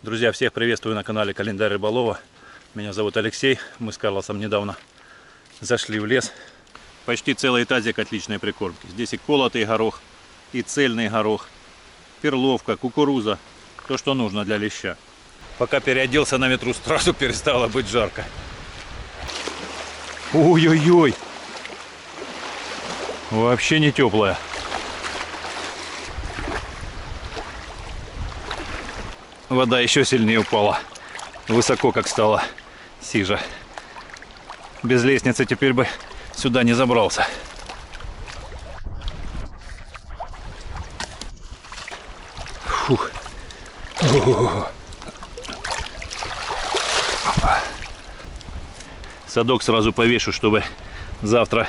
Друзья, всех приветствую на канале Календарь Рыболова. Меня зовут Алексей. Мы с Карлосом недавно зашли в лес. Почти целый тазик отличной прикормки. Здесь и колотый горох, и цельный горох, перловка, кукуруза. То, что нужно для леща. Пока переоделся на ветру, сразу перестало быть жарко. Ой-ой-ой! Вообще не теплая. Вода еще сильнее упала. Высоко как стало сижа. Без лестницы теперь бы сюда не забрался. Фух. Садок сразу повешу, чтобы завтра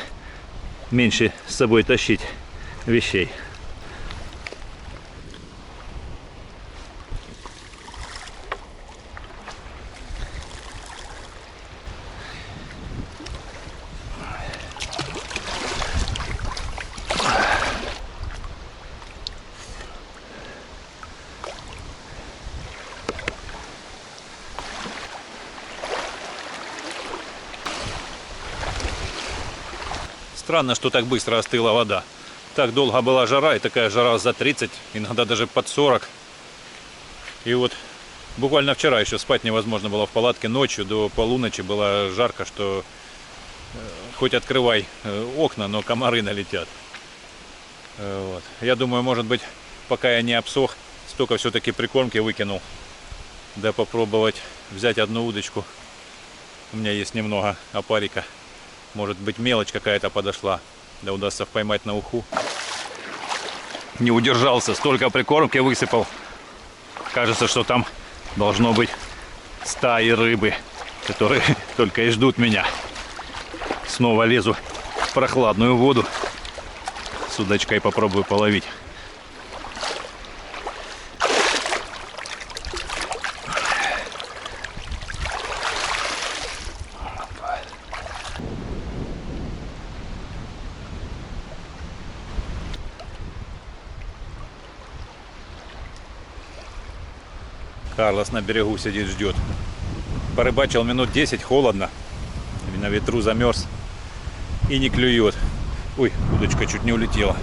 меньше с собой тащить вещей. Странно, что так быстро остыла вода. Так долго была жара, и такая жара за 30, иногда даже под 40. И вот буквально вчера еще спать невозможно было в палатке. Ночью до полуночи было жарко, что хоть открывай окна, но комары налетят. Вот. Я думаю, может быть, пока я не обсох, столько все-таки прикормки выкинул. Да попробовать взять одну удочку. У меня есть немного опарика. Может быть, мелочь какая-то подошла. Да удастся поймать на уху. Не удержался, столько прикормки высыпал. Кажется, что там должно быть стаи рыбы, которые только и ждут меня. Снова лезу в прохладную воду. С удочкой попробую половить. Карлос на берегу сидит, ждет. Порыбачил минут 10, холодно. На ветру замерз. И не клюет. Ой, удочка чуть не улетела.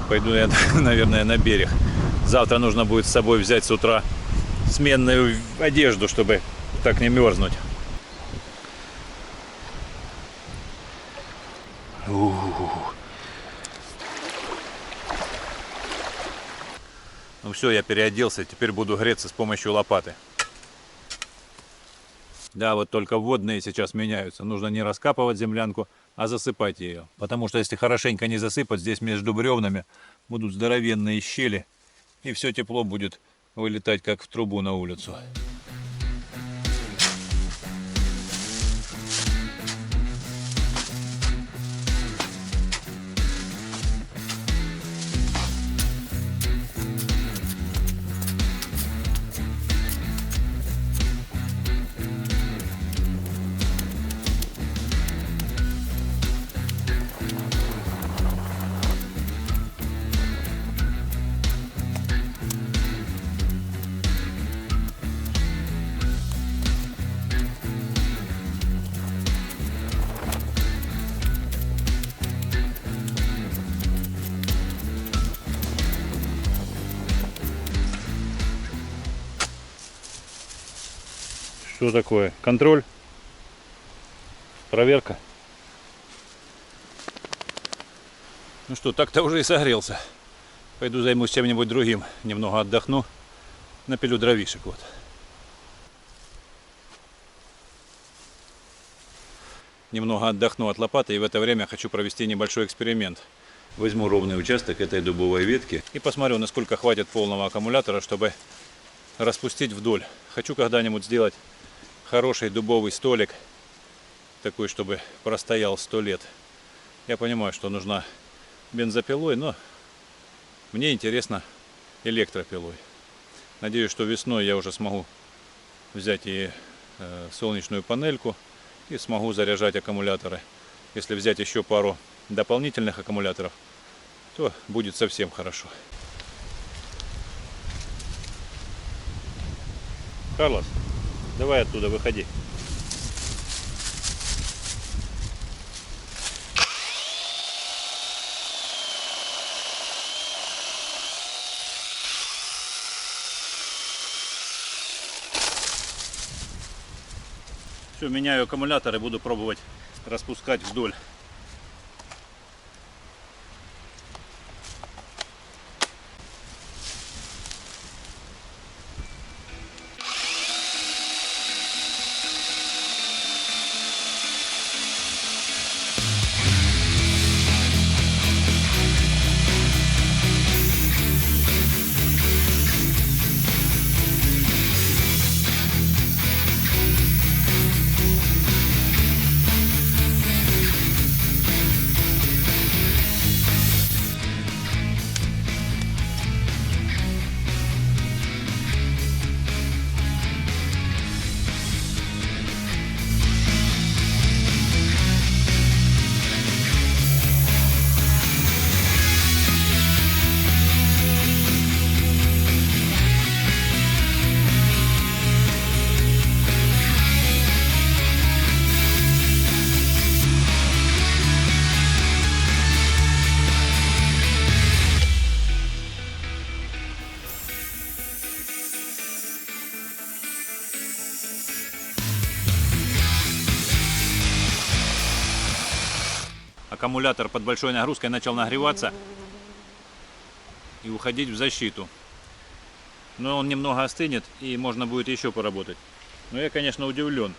Пойду я, наверное, на берег. Завтра нужно будет с собой взять с утра сменную одежду, чтобы так не мерзнуть. Ну все, я переоделся, теперь буду греться с помощью лопаты. Да, вот только водные сейчас меняются. Нужно не раскапывать землянку, а засыпать ее. Потому что если хорошенько не засыпать, здесь между бревнами будут здоровенные щели. И все тепло будет вылетать как в трубу на улицу. Что такое? Контроль? Проверка? Ну что, так-то уже и согрелся. Пойду займусь чем-нибудь другим. Немного отдохну. Напилю дровишек. Вот. Немного отдохну от лопаты, и в это время хочу провести небольшой эксперимент. Возьму ровный участок этой дубовой ветки и посмотрю, насколько хватит полного аккумулятора, чтобы распустить вдоль. Хочу когда-нибудь сделать хороший дубовый столик, такой, чтобы простоял 100 лет. Я понимаю, что нужна бензопилой, но мне интересно электропилой. Надеюсь, что весной я уже смогу взять и солнечную панельку и смогу заряжать аккумуляторы. Если взять еще пару дополнительных аккумуляторов, то будет совсем хорошо. Карлос, давай оттуда выходи. Все, меняю аккумулятор и буду пробовать распускать вдоль. Аккумулятор под большой нагрузкой начал нагреваться и уходить в защиту. Но он немного остынет и можно будет еще поработать. Но я, конечно, удивлен.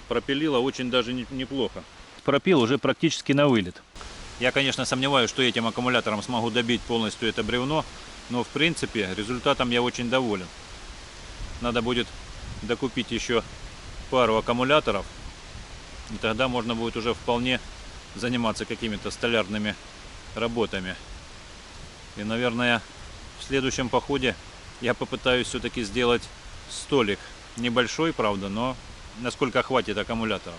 Пропилило очень даже неплохо. Пропил уже практически на вылет. Я, конечно, сомневаюсь, что этим аккумулятором смогу добить полностью это бревно. Но, в принципе, результатом я очень доволен. Надо будет докупить еще пару аккумуляторов. И тогда можно будет уже вполне заниматься какими-то столярными работами. И, наверное, в следующем походе я попытаюсь все-таки сделать столик. Небольшой, правда, но насколько хватит аккумуляторов.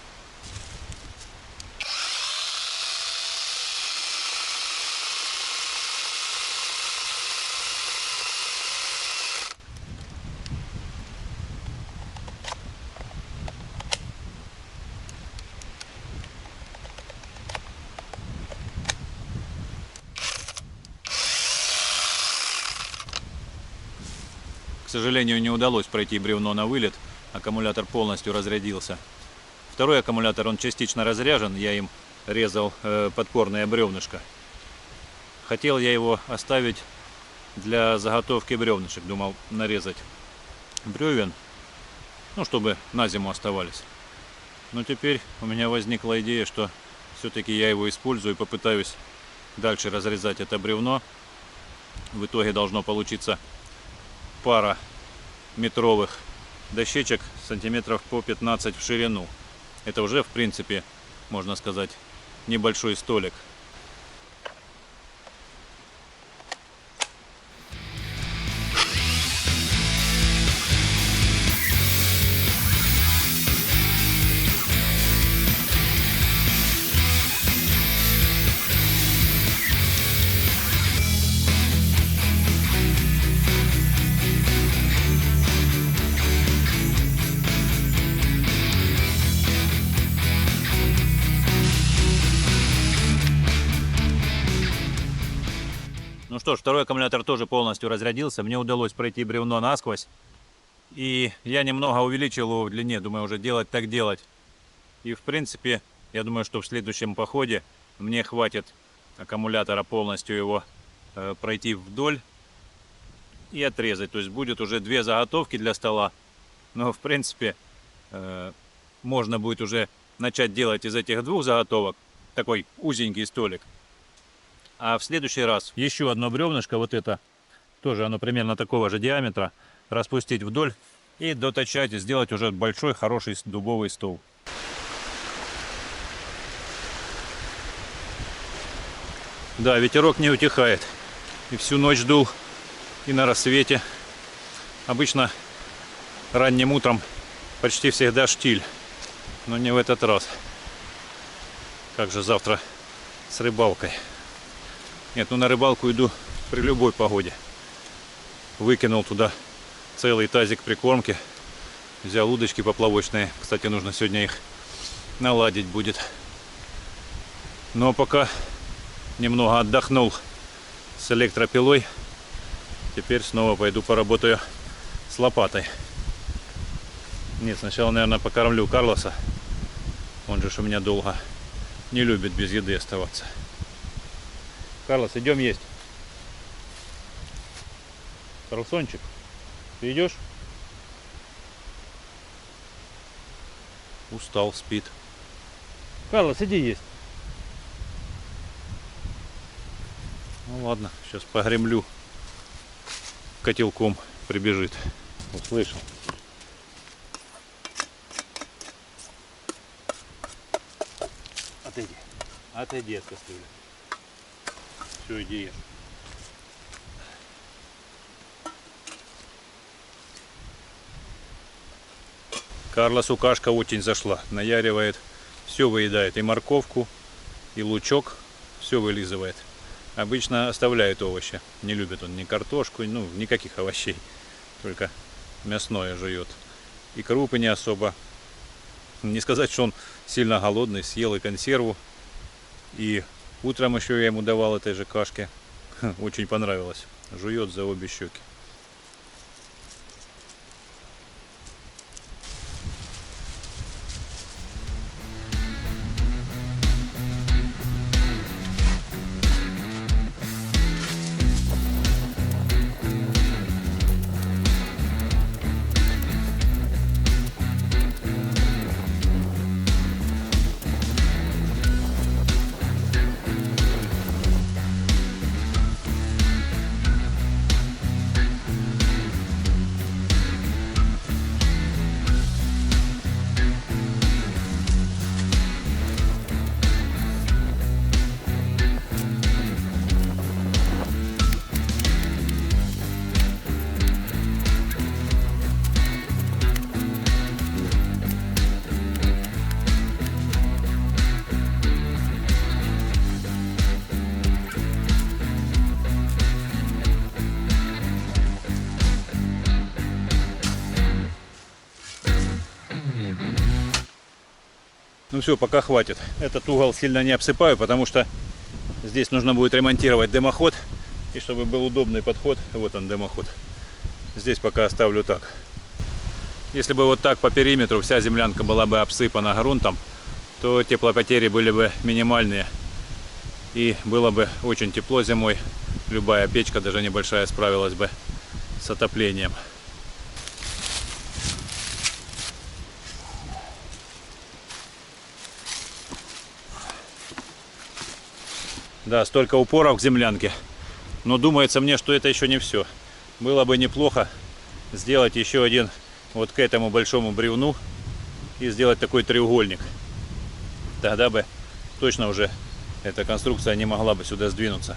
К сожалению, не удалось пройти бревно на вылет, аккумулятор полностью разрядился. Второй аккумулятор, он частично разряжен, я им резал подпорное бревнышко. Хотел я его оставить для заготовки бревнышек, думал нарезать бревен, ну, чтобы на зиму оставались. Но теперь у меня возникла идея, что все-таки я его использую и попытаюсь дальше разрезать это бревно. В итоге должно получиться пара метровых дощечек сантиметров по 15 в ширину. Это уже, в принципе, можно сказать, небольшой столик. Ну что ж, второй аккумулятор тоже полностью разрядился. Мне удалось пройти бревно насквозь. И я немного увеличил его в длине. Думаю, уже делать так делать. И в принципе, я думаю, что в следующем походе мне хватит аккумулятора полностью его пройти вдоль и отрезать. То есть будет уже две заготовки для стола. Но в принципе, можно будет уже начать делать из этих двух заготовок такой узенький столик. А в следующий раз еще одно бревнышко, вот это, тоже оно примерно такого же диаметра, распустить вдоль и доточать, и сделать уже большой, хороший дубовый стол. Да, ветерок не утихает. И всю ночь дул, и на рассвете. Обычно ранним утром почти всегда штиль, но не в этот раз. Как же завтра с рыбалкой? Нет, ну на рыбалку иду при любой погоде. Выкинул туда целый тазик прикормки Взял удочки поплавочные. Кстати, нужно сегодня их наладить будет. Но пока немного отдохнул с электропилой. Теперь снова пойду поработаю с лопатой. Нет, сначала, наверное, покормлю Карлоса. Он же у меня долго не любит без еды оставаться. Карлос, идем есть. Карлсончик, ты идешь? Устал, спит. Карлос, иди есть. Ну ладно, сейчас погремлю. Котелком прибежит. Услышал. Отойди. Отойди от кастрюли. Все, иди ешь. Карлосу кашка очень зашла. Наяривает. Все выедает. И морковку, и лучок. Все вылизывает. Обычно оставляет овощи. Не любит он ни картошку, ну, никаких овощей. Только мясное жует. И крупы не особо. Не сказать, что он сильно голодный. Съел и консерву. И утром еще я ему давал этой же кашки. Очень понравилось. Жует за обе щеки. Ну все, пока хватит. Этот угол сильно не обсыпаю, потому что здесь нужно будет ремонтировать дымоход. И чтобы был удобный подход, вот он дымоход. Здесь пока оставлю так. Если бы вот так по периметру вся землянка была бы обсыпана грунтом, то теплопотери были бы минимальные. И было бы очень тепло зимой. Любая печка, даже небольшая, справилась бы с отоплением. Да, столько упоров к землянке. Но думается мне, что это еще не все. Было бы неплохо сделать еще один вот к этому большому бревну и сделать такой треугольник. Тогда бы точно уже эта конструкция не могла бы сюда сдвинуться.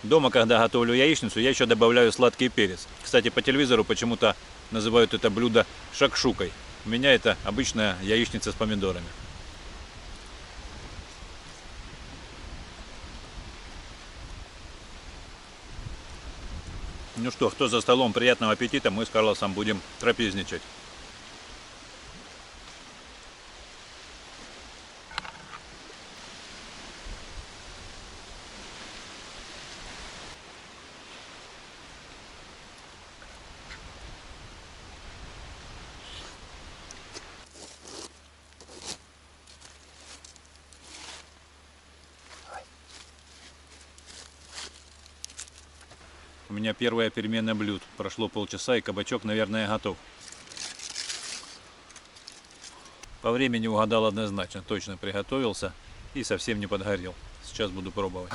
Дома, когда готовлю яичницу, я еще добавляю сладкий перец. Кстати, по телевизору почему-то называют это блюдо шакшукой. У меня это обычная яичница с помидорами. Ну что, кто за столом, приятного аппетита, мы с Карлосом будем трапезничать. У меня первая перемена блюд. Прошло полчаса, и кабачок, наверное, готов. По времени угадал однозначно, точно приготовился и совсем не подгорел. Сейчас буду пробовать.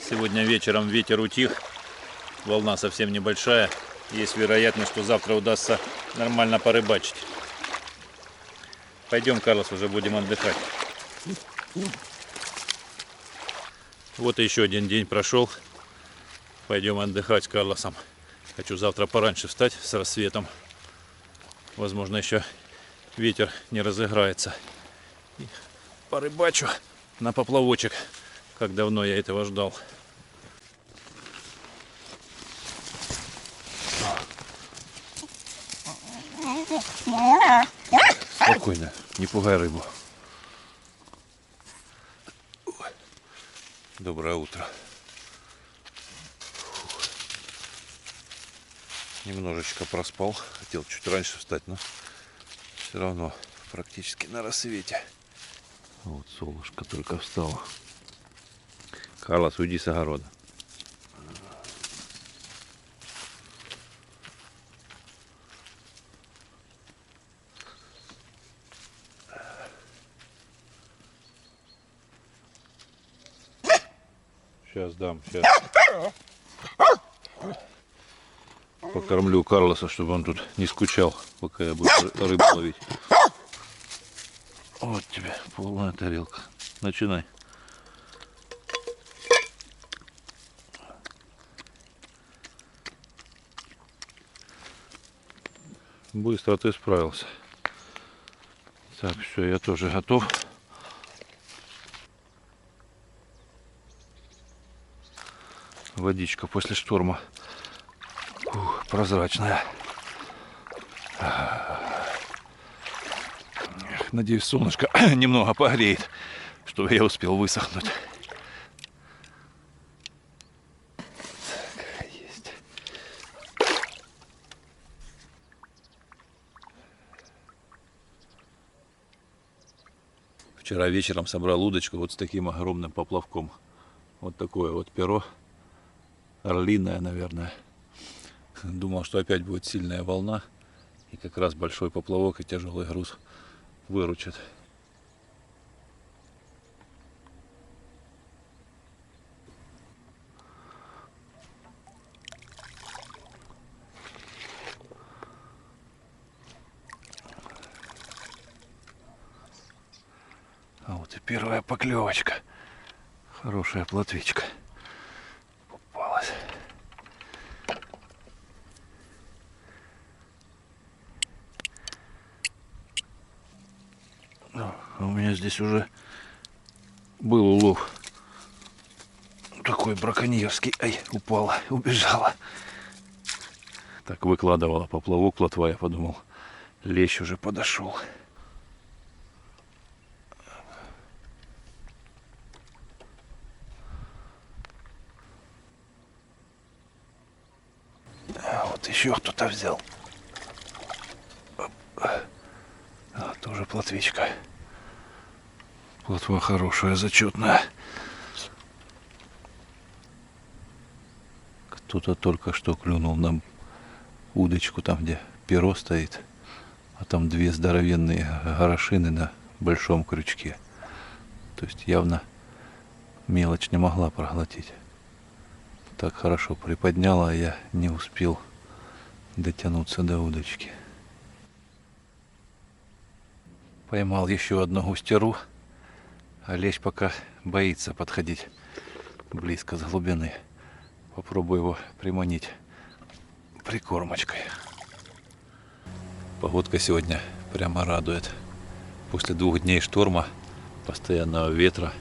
Сегодня вечером ветер утих, волна совсем небольшая. Есть вероятность, что завтра удастся нормально порыбачить. Пойдем, Карлос, уже будем отдыхать. Вот и еще один день прошел. Пойдем отдыхать с Карлосом. Хочу завтра пораньше встать с рассветом. Возможно, еще ветер не разыграется. И порыбачу на поплавочек. Как давно я этого ждал. Спокойно, не пугай рыбу. Доброе утро. Немножечко проспал. Хотел чуть раньше встать, но все равно практически на рассвете. Вот солнышко только встало. Карлос, уйди с огорода. Сейчас дам, сейчас. Покормлю Карлоса, чтобы он тут не скучал, пока я буду рыбу ловить. Вот тебе полная тарелка. Начинай. Быстро ты справился. Так, все, я тоже готов. Водичка после шторма прозрачная. Надеюсь, солнышко немного погреет, чтобы я успел высохнуть. Так, есть. Вчера вечером собрал удочку вот с таким огромным поплавком. Вот такое вот перо. Орлиная, наверное. Думал, что опять будет сильная волна. И как раз большой поплавок и тяжелый груз выручит. А вот и первая поклевочка. Хорошая плотвичка. Попалась. У меня здесь уже был улов. Такой браконьерский. Ай, упала, убежала. Так выкладывала поплавок плотва, я подумал, лещ уже подошел. А вот еще кто-то взял. А, тоже плотвичка. Плотва хорошая, зачетная. Кто-то только что клюнул на удочку, там где перо стоит. А там две здоровенные горошины на большом крючке. То есть явно мелочь не могла проглотить. Так хорошо приподняла, а я не успел дотянуться до удочки. Поймал еще одну густеру, а лещ пока боится подходить близко с глубины. Попробую его приманить прикормочкой. Погодка сегодня прямо радует. После 2 дней шторма, постоянного ветра,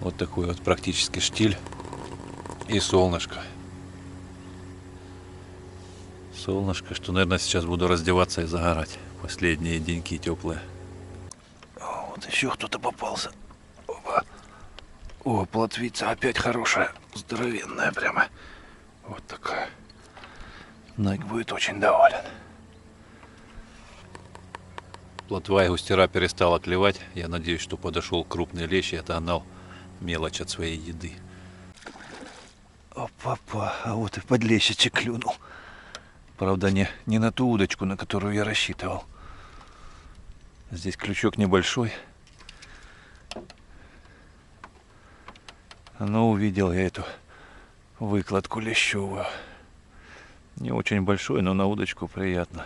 вот такой вот практически штиль и солнышко. Солнышко, что, наверное, сейчас буду раздеваться и загорать. Последние деньки теплые. О, вот еще кто-то попался. Опа. О, плотвица опять хорошая, здоровенная прямо. Вот такая. Найк будет очень доволен. Плотва и густера перестала клевать. Я надеюсь, что подошел крупный лещ и отогнал мелочь от своей еды. Опа-па, а вот и подлещичек клюнул. Правда, не на ту удочку, на которую я рассчитывал. Здесь крючок небольшой. Но увидел я эту выкладку лещевую. Не очень большой, но на удочку приятно.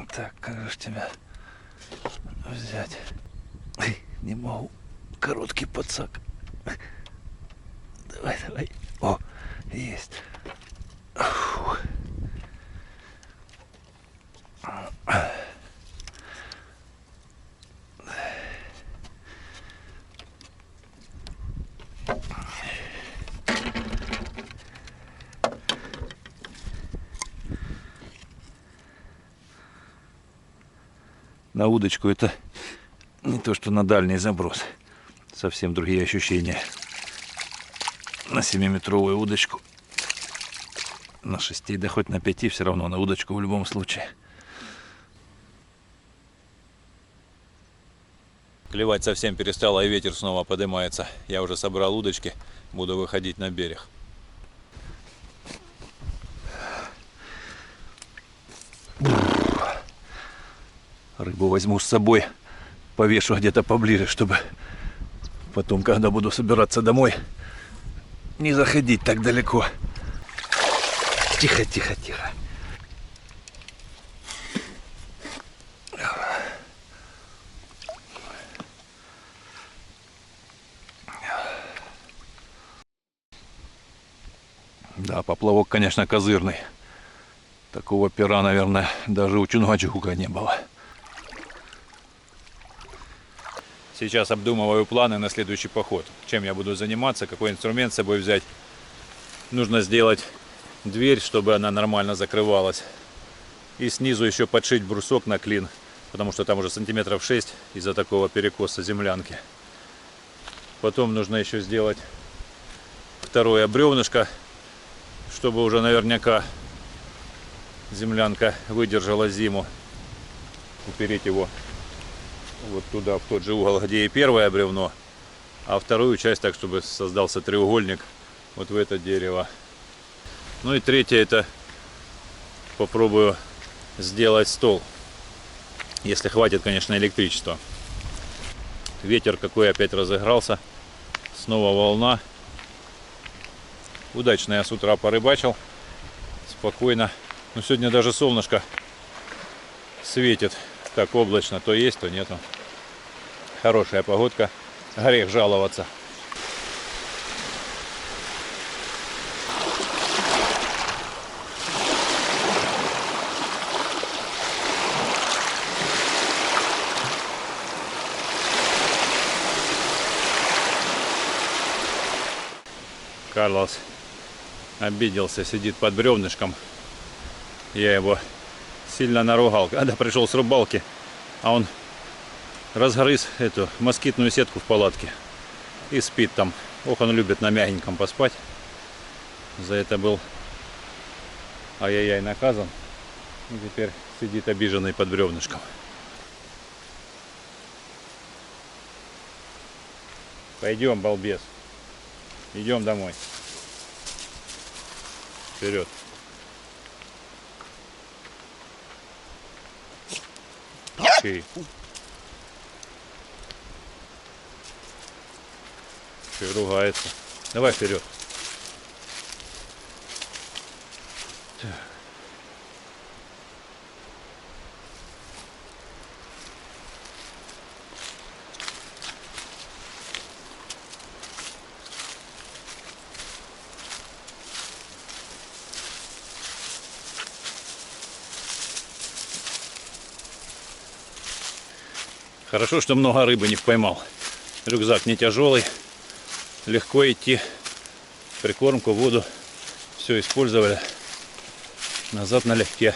Так, как же тебя взять? Не могу. Короткий подсак. Давай, давай. О, есть. Фух. На удочку это не то, что на дальний заброс. Совсем другие ощущения. На 7-метровую удочку. На 6, да хоть на 5, все равно на удочку в любом случае. Клевать совсем перестало, и ветер снова поднимается. Я уже собрал удочки, буду выходить на берег. Рыбу возьму с собой, повешу где-то поближе, чтобы потом, когда буду собираться домой, не заходить так далеко. Тихо, тихо, тихо. Да, поплавок, конечно, козырный. Такого пера, наверное, даже у Чунгачгука не было. Сейчас обдумываю планы на следующий поход. Чем я буду заниматься, какой инструмент с собой взять. Нужно сделать дверь, чтобы она нормально закрывалась. И снизу еще подшить брусок на клин, потому что там уже сантиметров 6 из-за такого перекоса землянки. Потом нужно еще сделать второе бревнышко, чтобы уже наверняка землянка выдержала зиму. Упереть его вот туда, в тот же угол, где и первое бревно, а вторую часть так, чтобы создался треугольник вот в это дерево. Ну и третье, это попробую сделать стол, если хватит, конечно, электричества. Ветер какой опять разыгрался, снова волна. Удачно я с утра порыбачил, спокойно. Но сегодня даже солнышко светит. Так облачно, то есть, то нету. Хорошая погодка, грех жаловаться. Карлос обиделся, сидит под бревнышком. Я его сильно наругал, когда пришел с рыбалки, а он разгрыз эту москитную сетку в палатке и спит там. Ох, он любит на мягеньком поспать. За это был ай-яй-яй наказан. И теперь сидит обиженный под бревнышком. Пойдем, балбес. Идем домой. Вперед. Ты. Че ругается? Давай вперед. Хорошо, что много рыбы не поймал. Рюкзак не тяжелый, легко идти. Прикормку, воду, все использовали. Назад налегке.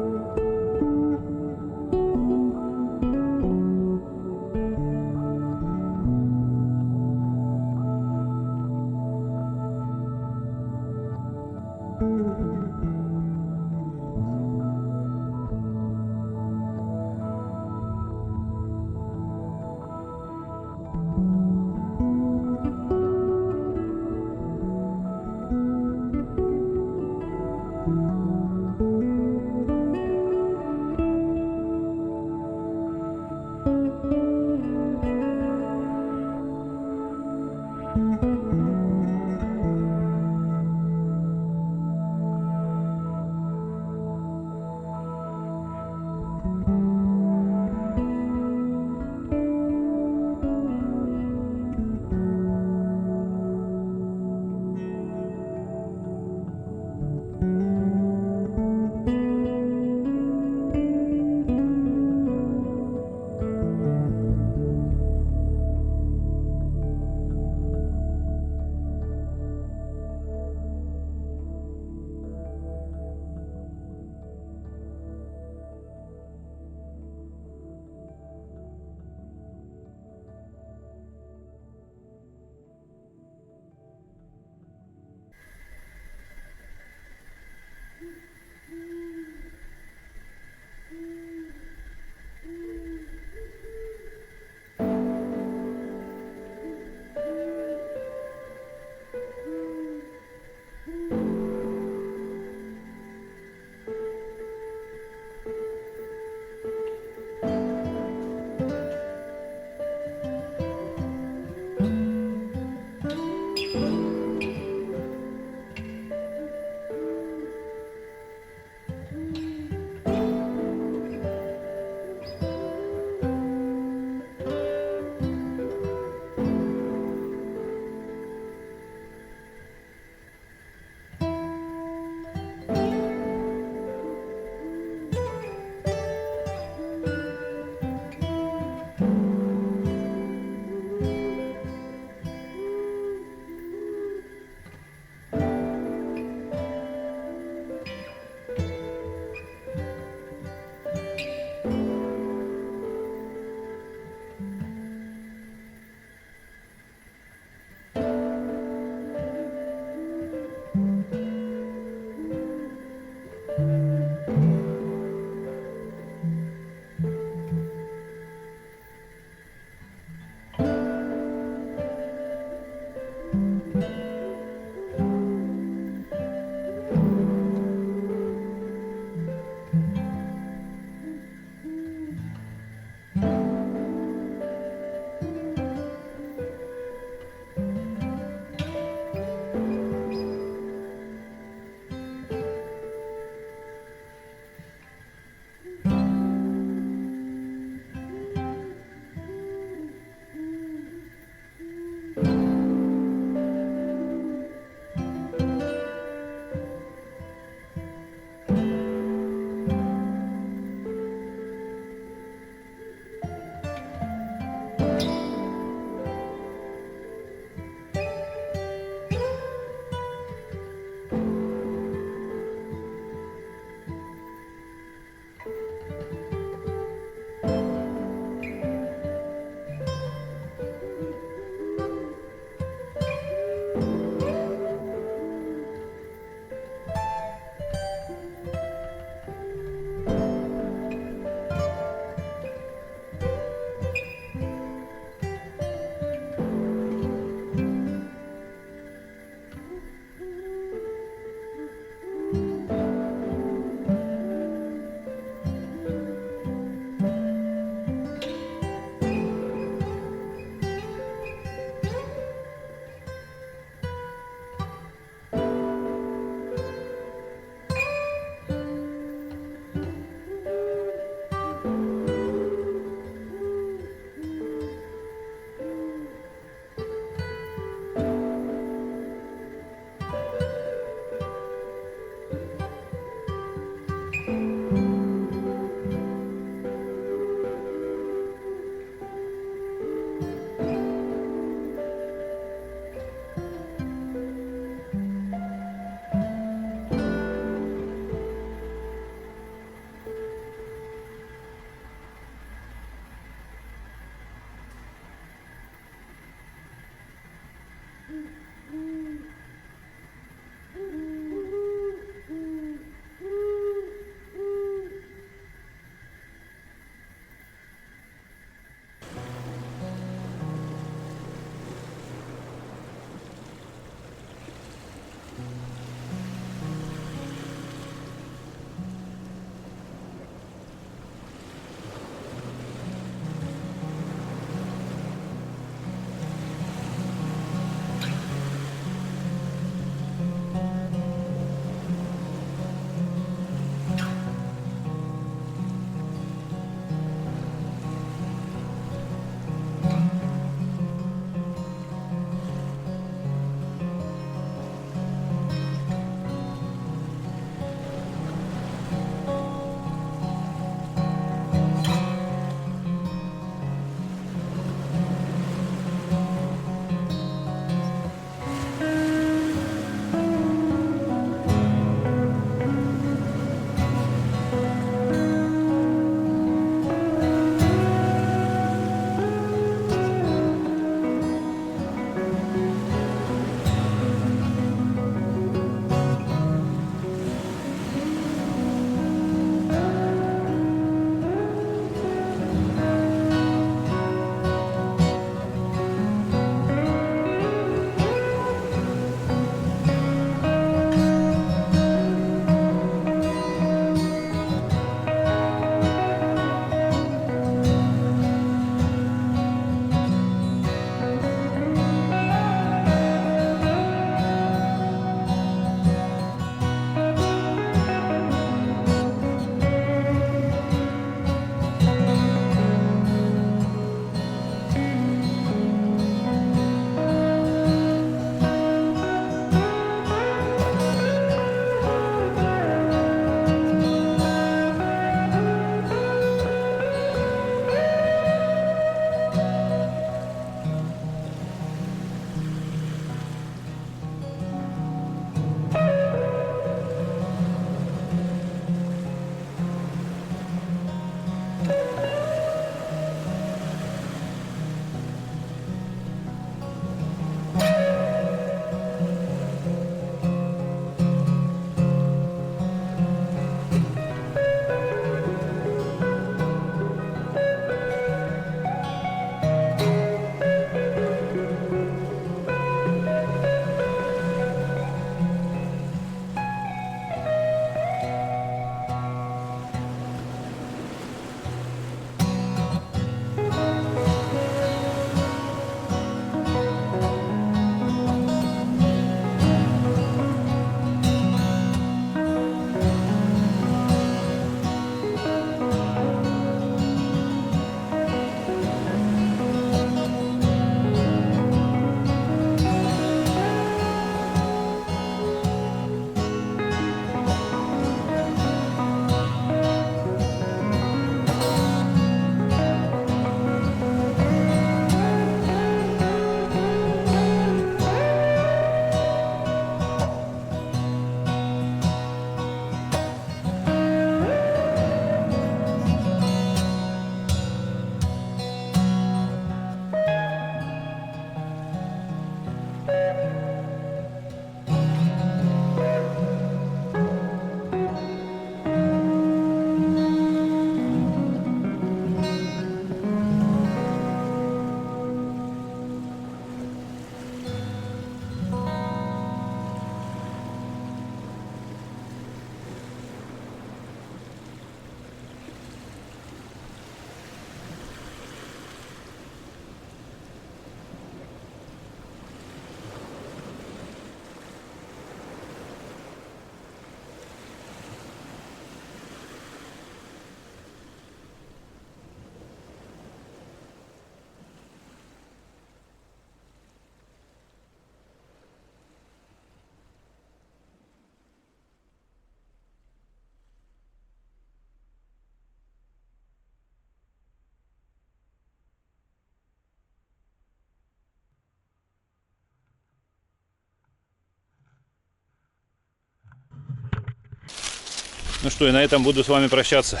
Ну что, и на этом буду с вами прощаться.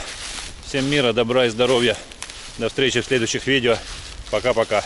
Всем мира, добра и здоровья. До встречи в следующих видео. Пока-пока.